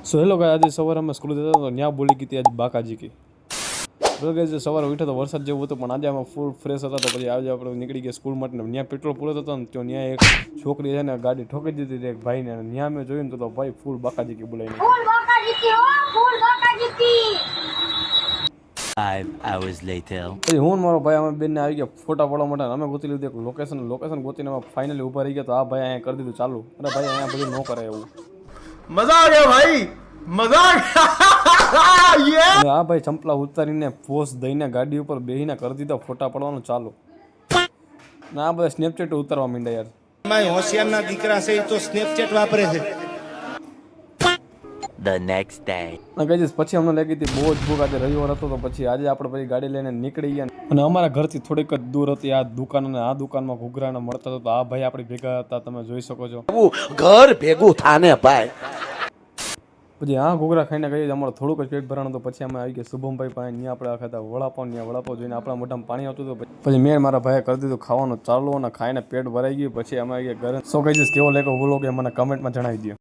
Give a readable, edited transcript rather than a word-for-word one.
So hello ગાય, આજે સવારે અમે સ્કૂલે જતા તો ત્યાં બોલી ગઈ હતી આજે બાકાજી કી. બરાબર જે સવારે ઉઠ્યો તો વરસાદ જેવું હતું, પણ આજે અમે ફૂલ ફ્રેશ હતા. તો પછી આજે આપણે નીકળી ગયા સ્કૂલ માટે. ત્યાં પેટ્રોલ પૂરો થતો ને તો ત્યાં એક છોકરી છે ને ગાડી ઠોકી દીધી હતી એક ભાઈને. ત્યાં મેં જોયું ને તો ભાઈ ફૂલ બાકાજી કી બોલાવી. 5 hours later. પછી હું મારો ભાઈ અમે બેનને આવી ગયા ફોટા પાડવા માટે. અમે ગોતી લીધું એક લોકેશન ગોતીને અમે ફાઇનલી ઊભા રહી ગયા. તો આ ભાઈ અહીંયા કરી દીધું ચાલુ. અરે ભાઈ અહીંયા બધું ન કરે એવું. મજા આ ગયા ભાઈ, મજા આ ગયા. આ ભાઈ ચંપલા ઉતારીને પોઝ દઈને ગાડી ઉપર બેહીને કરી દીધા ફોટા પડવાનું ચાલુ. ના આ બધા સ્નેપચેટ ઉતારવા માંડ્યા યાર. માય હોશિયારના દીકરા છે તો સ્નેપચેટ વાપરે છે. The next day. કહીશ પછી અમને લાગી હતી બહુ જ ભૂખ. આજે રવિવાર હતો તો પછી આજે આપણે પછી ગાડી લઈને નીકળી ગયા. અને અમારા ઘરથી થોડીક જ દૂર હતી આ દુકાન, અને આ દુકાનમાં ઘૂઘરાને મળતા હતા. તો આ ભાઈ આપણી ભેગા હતા, તમે જોઈ શકો છો. ઘર ભેગું થાને ભાઈ. પછી આ ઘૂઘરા ખાઈને કહીએ અમારે થોડુંક જ પેટ ભરાણું. તો પછી અમે આવી ગયા શુભમભાઈ પાસે. ત્યાં આપણે ખાતા વડાપાવ જોઈને આપણા મોઢામાં પાણી આવતું હતું. પછી મેં મારા ભાઈએ કરી દીધું ખાવાનું ચાલુ, અને ખાઈને પેટ ભરાઈ ગયું. પછી અમે આવી ગયા ઘરે. સો કહીશ કેવો લાગ્યો વ્લોગ એ મને કમેન્ટમાં જણાવી દો.